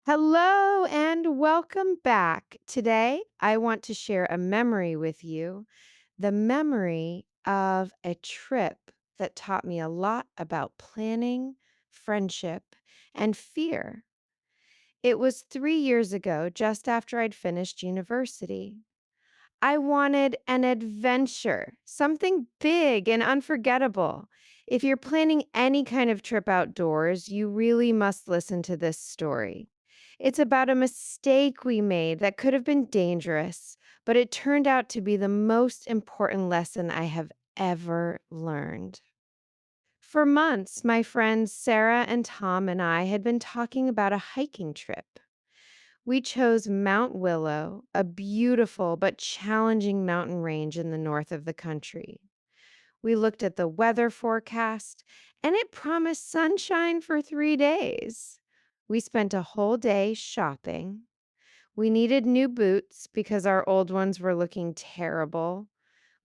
Hello and welcome back. Today, I want to share a memory with you, the memory of a trip that taught me a lot about planning, friendship, and fear. It was 3 years ago, just after I'd finished university. I wanted an adventure, something big and unforgettable. If you're planning any kind of trip outdoors, you really must listen to this story. It's about a mistake we made that could have been dangerous, but it turned out to be the most important lesson I have ever learned. For months, my friends Sarah and Tom and I had been talking about a hiking trip. We chose Mount Willow, a beautiful but challenging mountain range in the north of the country. We looked at the weather forecast, and it promised sunshine for 3 days. We spent a whole day shopping. We needed new boots because our old ones were looking terrible.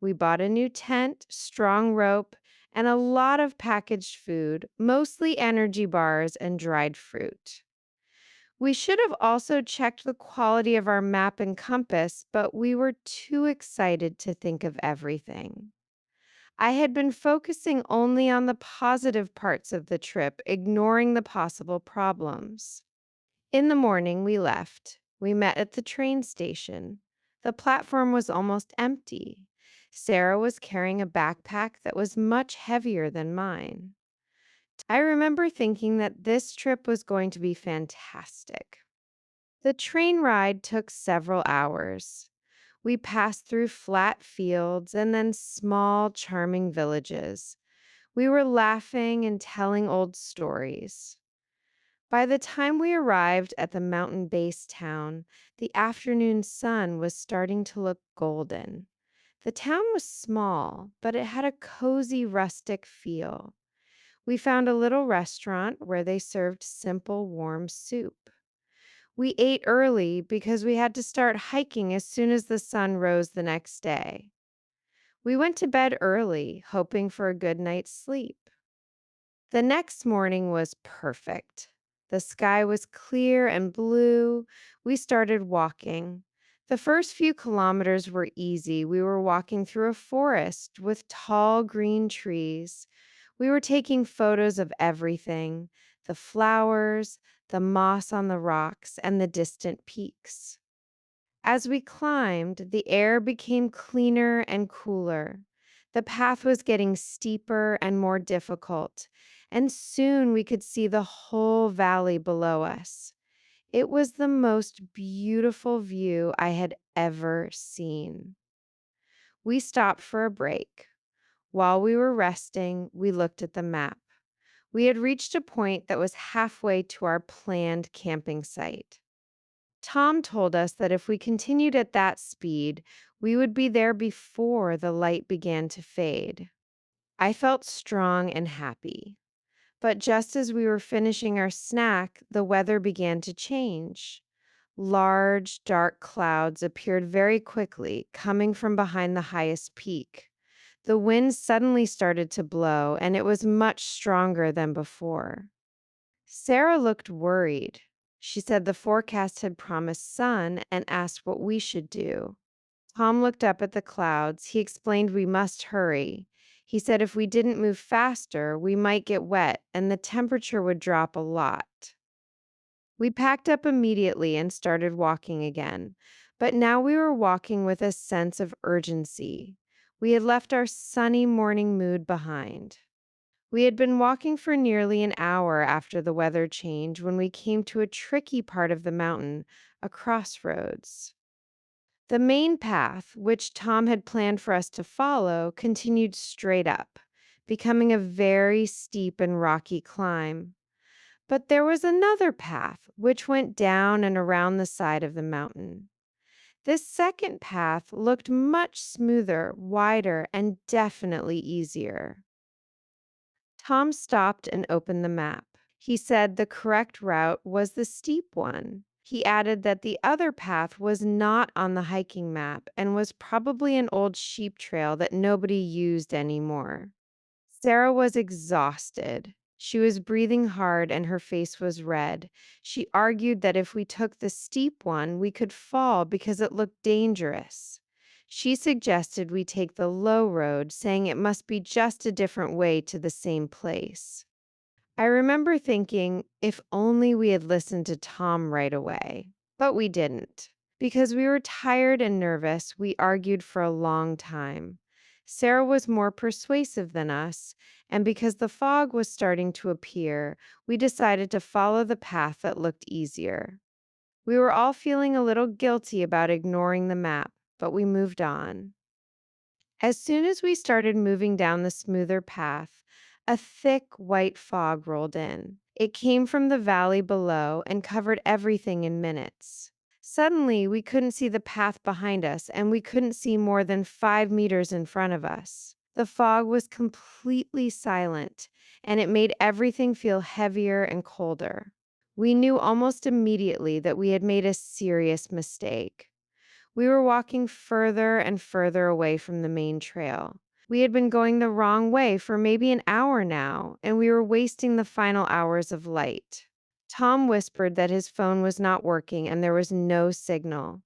We bought a new tent, strong rope, and a lot of packaged food, mostly energy bars and dried fruit. We should have also checked the quality of our map and compass, but we were too excited to think of everything. I had been focusing only on the positive parts of the trip, ignoring the possible problems. In the morning, we left. We met at the train station. The platform was almost empty. Sarah was carrying a backpack that was much heavier than mine. I remember thinking that this trip was going to be fantastic. The train ride took several hours. We passed through flat fields and then small, charming villages. We were laughing and telling old stories. By the time we arrived at the mountain based town, the afternoon sun was starting to look golden. The town was small, but it had a cozy, rustic feel. We found a little restaurant where they served simple, warm soup. We ate early because we had to start hiking as soon as the sun rose the next day. We went to bed early, hoping for a good night's sleep. The next morning was perfect. The sky was clear and blue. We started walking. The first few kilometers were easy. We were walking through a forest with tall green trees. We were taking photos of everything: the flowers, the moss on the rocks, and the distant peaks. As we climbed, the air became cleaner and cooler. The path was getting steeper and more difficult, and soon we could see the whole valley below us. It was the most beautiful view I had ever seen. We stopped for a break. While we were resting, we looked at the map. We had reached a point that was halfway to our planned camping site. Tom told us that if we continued at that speed, we would be there before the light began to fade. I felt strong and happy. But just as we were finishing our snack, the weather began to change. Large, dark clouds appeared very quickly, coming from behind the highest peak. The wind suddenly started to blow, and it was much stronger than before. Sarah looked worried. She said the forecast had promised sun and asked what we should do. Tom looked up at the clouds. He explained we must hurry. He said if we didn't move faster, we might get wet and the temperature would drop a lot. We packed up immediately and started walking again. But now we were walking with a sense of urgency. We had left our sunny morning mood behind. We had been walking for nearly an hour after the weather change when we came to a tricky part of the mountain, a crossroads. The main path, which Tom had planned for us to follow, continued straight up, becoming a very steep and rocky climb. But there was another path which went down and around the side of the mountain. This second path looked much smoother, wider, and definitely easier. Tom stopped and opened the map. He said the correct route was the steep one. He added that the other path was not on the hiking map and was probably an old sheep trail that nobody used anymore. Sarah was exhausted. She was breathing hard and her face was red. She argued that if we took the steep one, we could fall because it looked dangerous. She suggested we take the low road, saying it must be just a different way to the same place. I remember thinking, if only we had listened to Tom right away. But we didn't. Because we were tired and nervous, we argued for a long time. Sarah was more persuasive than us, and because the fog was starting to appear, we decided to follow the path that looked easier. We were all feeling a little guilty about ignoring the map, but we moved on. As soon as we started moving down the smoother path, a thick white fog rolled in. It came from the valley below and covered everything in minutes. Suddenly, we couldn't see the path behind us, and we couldn't see more than 5 meters in front of us. The fog was completely silent, and it made everything feel heavier and colder. We knew almost immediately that we had made a serious mistake. We were walking further and further away from the main trail. We had been going the wrong way for maybe an hour now, and we were wasting the final hours of light. Tom whispered that his phone was not working and there was no signal.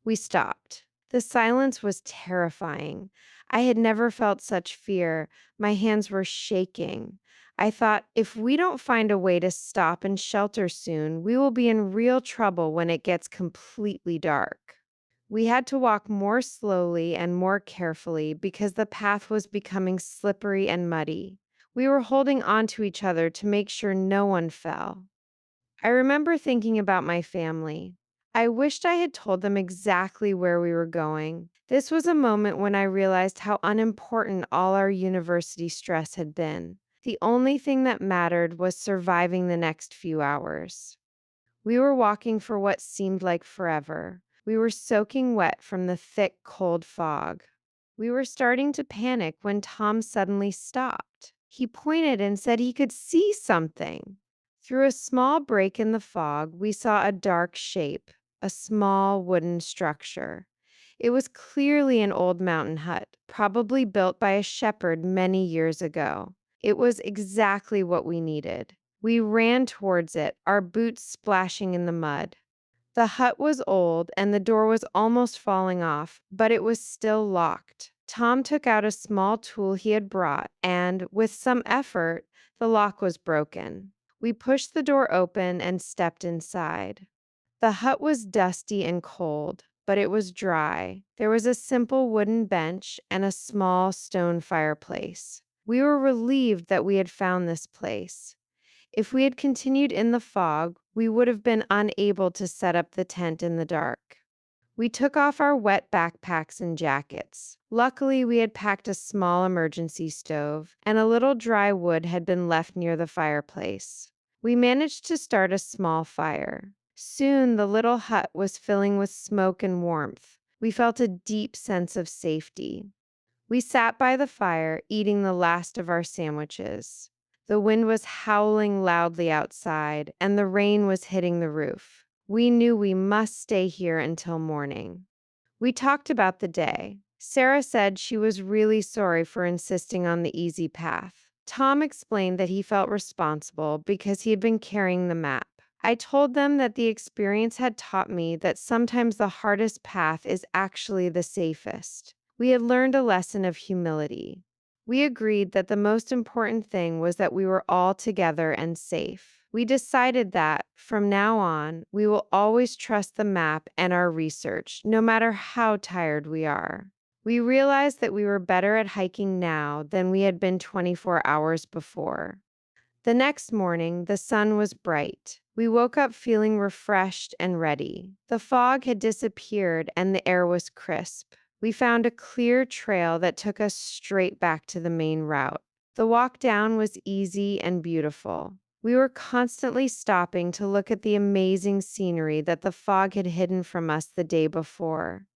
We stopped. The silence was terrifying. I had never felt such fear. My hands were shaking. I thought, if we don't find a way to stop and shelter soon, we will be in real trouble when it gets completely dark. We had to walk more slowly and more carefully because the path was becoming slippery and muddy. We were holding on to each other to make sure no one fell. I remember thinking about my family. I wished I had told them exactly where we were going. This was a moment when I realized how unimportant all our university stress had been. The only thing that mattered was surviving the next few hours. We were walking for what seemed like forever. We were soaking wet from the thick, cold fog. We were starting to panic when Tom suddenly stopped. He pointed and said he could see something. Through a small break in the fog, we saw a dark shape, a small wooden structure. It was clearly an old mountain hut, probably built by a shepherd many years ago. It was exactly what we needed. We ran towards it, our boots splashing in the mud. The hut was old and the door was almost falling off, but it was still locked. Tom took out a small tool he had brought, and, with some effort, the lock was broken. We pushed the door open and stepped inside. The hut was dusty and cold, but it was dry. There was a simple wooden bench and a small stone fireplace. We were relieved that we had found this place. If we had continued in the fog, we would have been unable to set up the tent in the dark. We took off our wet backpacks and jackets. Luckily, we had packed a small emergency stove, and a little dry wood had been left near the fireplace. We managed to start a small fire. Soon, the little hut was filling with smoke and warmth. We felt a deep sense of safety. We sat by the fire, eating the last of our sandwiches. The wind was howling loudly outside, and the rain was hitting the roof. We knew we must stay here until morning. We talked about the day. Sarah said she was really sorry for insisting on the easy path. Tom explained that he felt responsible because he had been carrying the map. I told them that the experience had taught me that sometimes the hardest path is actually the safest. We had learned a lesson of humility. We agreed that the most important thing was that we were all together and safe. We decided that, from now on, we will always trust the map and our research, no matter how tired we are. We realized that we were better at hiking now than we had been 24 hours before. The next morning, the sun was bright. We woke up feeling refreshed and ready. The fog had disappeared and the air was crisp. We found a clear trail that took us straight back to the main route. The walk down was easy and beautiful. We were constantly stopping to look at the amazing scenery that the fog had hidden from us the day before.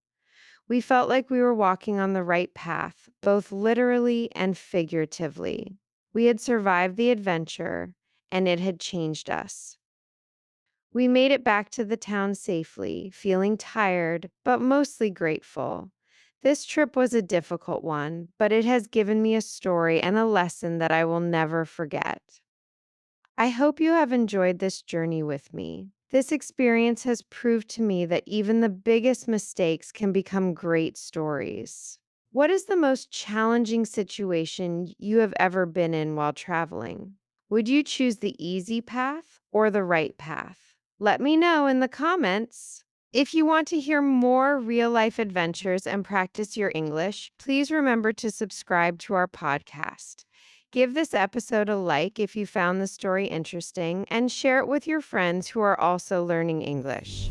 We felt like we were walking on the right path, both literally and figuratively. We had survived the adventure, and it had changed us. We made it back to the town safely, feeling tired, but mostly grateful. This trip was a difficult one, but it has given me a story and a lesson that I will never forget. I hope you have enjoyed this journey with me. This experience has proved to me that even the biggest mistakes can become great stories. What is the most challenging situation you have ever been in while traveling? Would you choose the easy path or the right path? Let me know in the comments. If you want to hear more real life adventures and practice your English, please remember to subscribe to our podcast. Give this episode a like if you found the story interesting and share it with your friends who are also learning English.